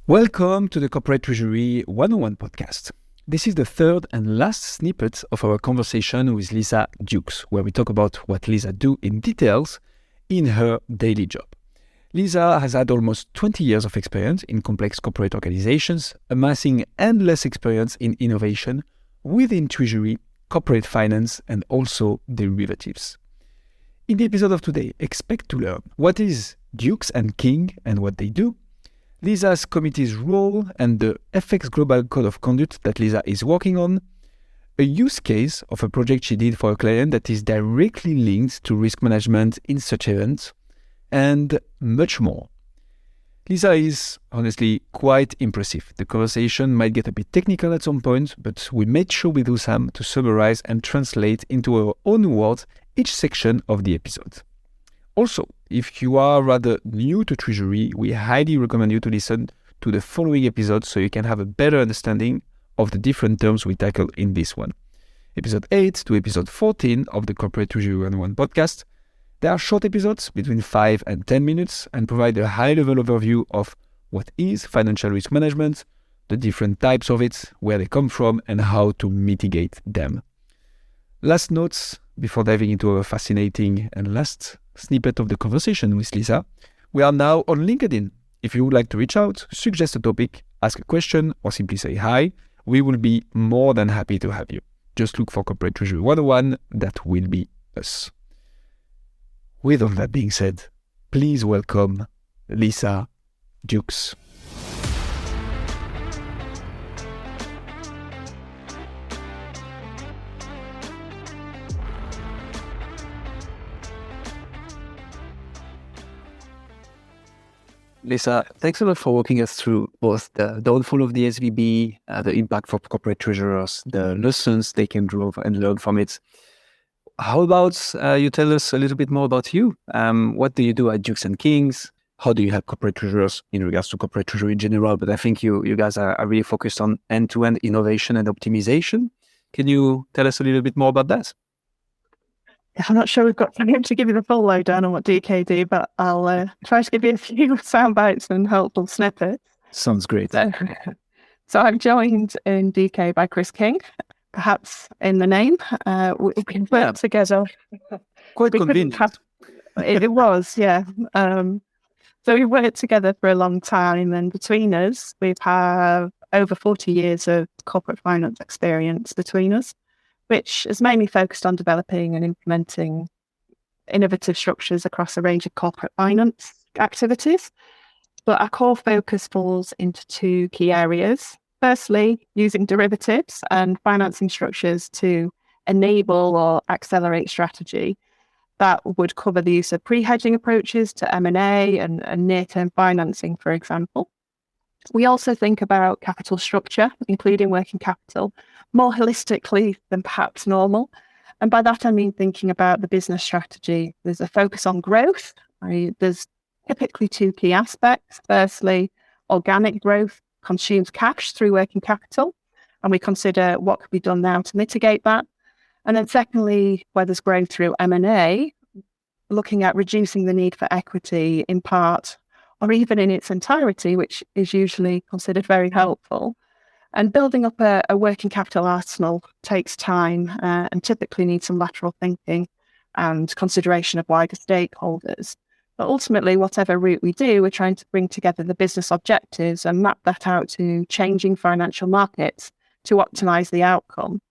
Welcome to the Corporate Treasury 101 podcast. This is the third and last snippet of our conversation with Lisa Dukes, where we talk about what Lisa do in details in her daily job. Lisa has had almost 20 years of experience in complex corporate organizations, amassing endless experience in innovation within treasury, corporate finance, and also derivatives. In the episode of today, expect to learn what is Dukes and King and what they do, Lisa's committee's role and the FX Global Code of Conduct that Lisa is working on, a use case of a project she did for a client that is directly linked to risk management in such events, and much more. Lisa is honestly quite impressive. The conversation might get a bit technical at some point, but we made sure with Hussam to summarize and translate into our own words each section of the episode. Also, if you are rather new to Treasury, we highly recommend you to listen to the following episodes so you can have a better understanding of the different terms we tackle in this one. Episode 8 to episode 14 of the Corporate Treasury 101 podcast. They are short episodes between 5 and 10 minutes and provide a high-level overview of what is financial risk management, the different types of it, where they come from, and how to mitigate them. Last notes before diving into our fascinating and last snippet of the conversation with Lisa. We are now on LinkedIn. If you would like to reach out, suggest a topic, ask a question, or simply say hi, we will be more than happy to have you. Just look for Corporate Treasury 101, that will be us. With all that being said, please welcome Lisa Dukes. Lisa, thanks a lot for walking us through both the downfall of the SVB, the impact for corporate treasurers, the lessons they can draw and learn from it. How about you tell us a little bit more about you? What do you do at Dukes and Kings? How do you help corporate treasurers in regards to corporate treasury in general? But I think you guys are really focused on end-to-end innovation and optimization. Can you tell us a little bit more about that? I'm not sure we've got time to give you the full lowdown on what DK do, but I'll try to give you a few sound bites and helpful snippets. Sounds great. So I'm joined in DK by Chris King, perhaps in the name. We worked together. Quite convenient. It was, yeah. So we worked together for a long time, and between us, we've had over 40 years of corporate finance experience between us, which is mainly focused on developing and implementing innovative structures across a range of corporate finance activities. But our core focus falls into two key areas. Firstly, using derivatives and financing structures to enable or accelerate strategy. That would cover the use of pre-hedging approaches to M&A and near-term financing, for example. We also think about capital structure, including working capital, more holistically than perhaps normal. And by that, I mean thinking about the business strategy. There's a focus on growth. There's typically two key aspects. Firstly, organic growth consumes cash through working capital, and we consider what could be done now to mitigate that. And then secondly, where there's growth through M&A, looking at reducing the need for equity in part or even in its entirety, which is usually considered very helpful. And building up a working capital arsenal takes time and typically needs some lateral thinking and consideration of wider stakeholders. But ultimately, whatever route we do, we're trying to bring together the business objectives and map that out to changing financial markets to optimize the outcome.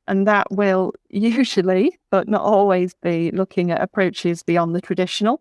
And that will usually, but not always, be looking at approaches beyond the traditional,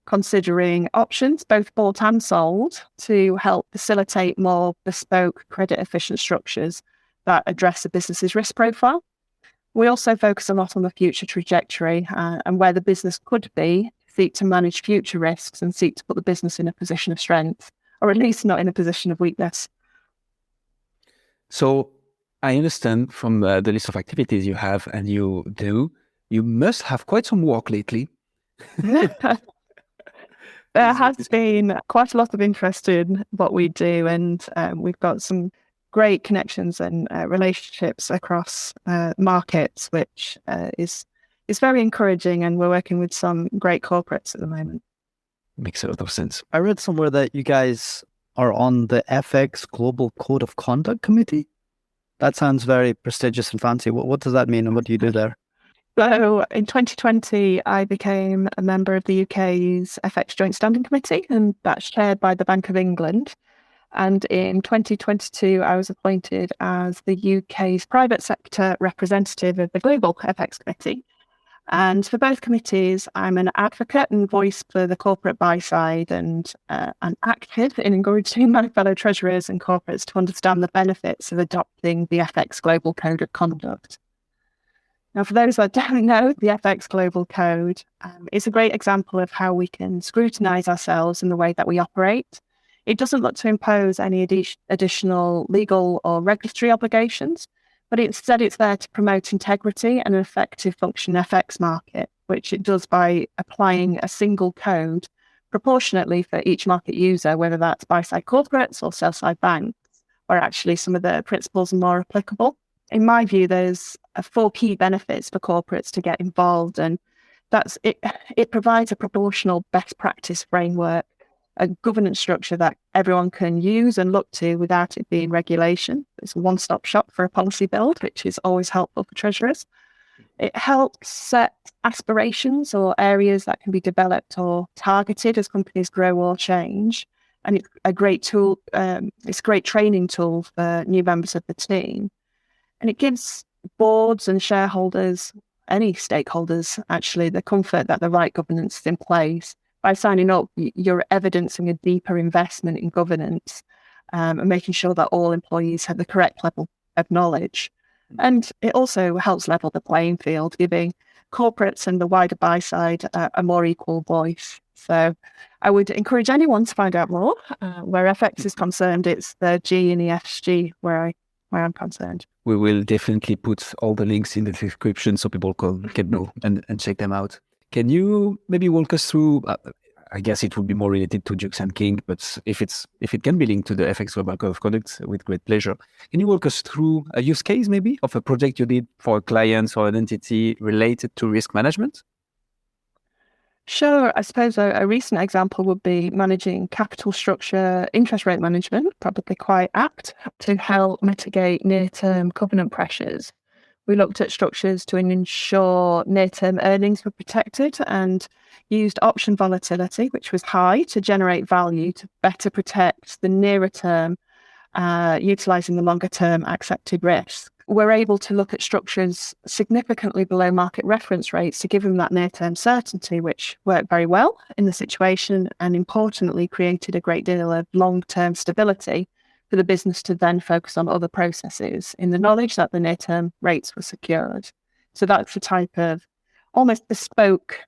considering options, both bought and sold, to help facilitate more bespoke, credit-efficient structures that address the business's risk profile. We also focus a lot on the future trajectory and where the business could be, seek to manage future risks and seek to put the business in a position of strength, or at least not in a position of weakness. So I understand from the list of activities you have and you do, you must have quite some work lately. There has been quite a lot of interest in what we do, and we've got some great connections and relationships across markets, which is very encouraging, and we're working with some great corporates at the moment. Makes a lot of sense. I read somewhere that you guys are on the FX Global Code of Conduct Committee. That sounds very prestigious and fancy. What does that mean, and what do you do there? So in 2020, I became a member of the UK's FX Joint Standing Committee, and that's chaired by the Bank of England. And in 2022, I was appointed as the UK's private sector representative of the Global FX Committee. And for both committees, I'm an advocate and voice for the corporate buy side, and active in encouraging my fellow treasurers and corporates to understand the benefits of adopting the FX Global Code of Conduct. Now, for those that don't know, the FX Global Code is a great example of how we can scrutinise ourselves in the way that we operate. It doesn't look to impose any additional legal or regulatory obligations, but instead it's there to promote integrity and an effective functioning FX market, which it does by applying a single code proportionately for each market user, whether that's buy-side corporates or sell-side banks, where actually some of the principles are more applicable. In my view, there's 4 key benefits for corporates to get involved, and that's it. It provides a proportional best practice framework, a governance structure that everyone can use and look to without it being regulation. It's a one-stop shop for a policy build, which is always helpful for treasurers. It helps set aspirations or areas that can be developed or targeted as companies grow or change. And it's a great tool. It's a great training tool for new members of the team. And it gives boards and shareholders, any stakeholders, actually, the comfort that the right governance is in place. By signing up, you're evidencing a deeper investment in governance and making sure that all employees have the correct level of knowledge. And it also helps level the playing field, giving corporates and the wider buy side a more equal voice. So I would encourage anyone to find out more. Where FX is concerned, it's the G and ESG where I'm concerned. We will definitely put all the links in the description so people can go and check them out. Can you maybe walk us through, I guess it would be more related to Jukes and King, but if it can be linked to the FX Global Code of Conduct, with great pleasure. Can you walk us through a use case maybe of a project you did for a client or an entity related to risk management? Sure. I suppose a recent example would be managing capital structure interest rate management, probably quite apt to help mitigate near-term covenant pressures. We looked at structures to ensure near-term earnings were protected and used option volatility, which was high, to generate value to better protect the nearer term, utilising the longer-term accepted risk. We're able to look at structures significantly below market reference rates to give them that near-term certainty, which worked very well in the situation and importantly created a great deal of long-term stability for the business to then focus on other processes in the knowledge that the near-term rates were secured. So that's the type of almost bespoke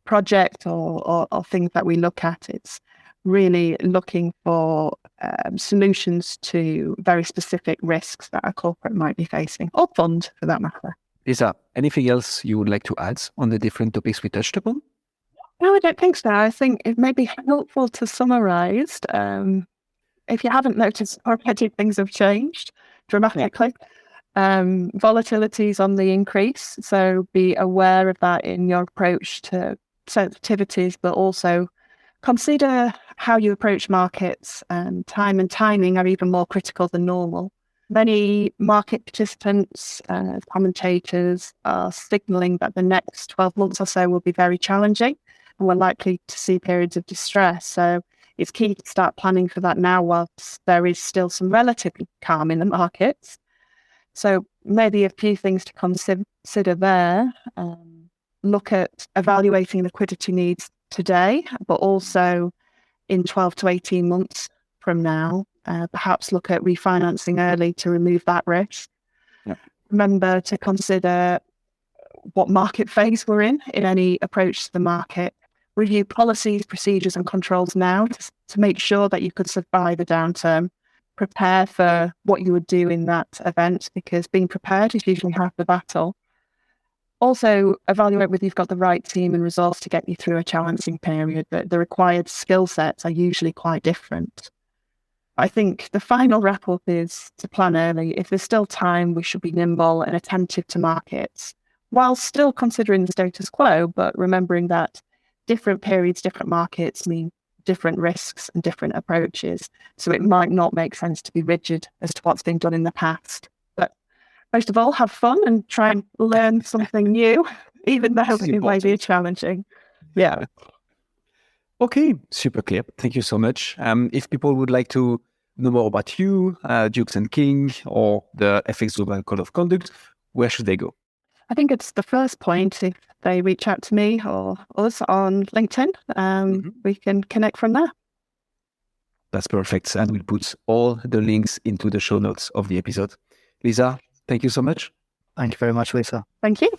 project or things that we look at. It's really looking for solutions to very specific risks that a corporate might be facing, or fund for that matter. Lisa, anything else you would like to add on the different topics we touched upon? No, I don't think so. I think it may be helpful to summarise. If you haven't noticed already, things have changed dramatically. Volatility is on the increase, so be aware of that in your approach to sensitivities, but also consider how you approach markets. Time and timing are even more critical than normal. Many market participants, commentators are signalling that the next 12 months or so will be very challenging and we're likely to see periods of distress. So it's key to start planning for that now whilst there is still some relative calm in the markets. So maybe a few things to consider there. Look at evaluating liquidity needs today, but also in 12 to 18 months from now. Perhaps look at refinancing early to remove that risk. Yep. Remember to consider what market phase we're in any approach to the market. Review policies, procedures and controls now to make sure that you could survive a downturn. Prepare for what you would do in that event, because being prepared is usually half the battle. Also, evaluate whether you've got the right team and resource to get you through a challenging period. The required skill sets are usually quite different. I think the final wrap-up is to plan early. If there's still time, we should be nimble and attentive to markets, while still considering the status quo, but remembering that different periods, different markets mean different risks and different approaches. So it might not make sense to be rigid as to what's been done in the past. But most of all, have fun and try and learn something new, even though it might be challenging. Yeah. Okay, super clear. Thank you so much. If people would like to know more about you, Dukes and King, or the FX Global Code of Conduct, where should they go? I think it's the first point. If they reach out to me or us on LinkedIn, we can connect from there. That's perfect. And we'll put all the links into the show notes of the episode. Lisa, thank you so much. Thank you very much, Lisa. Thank you.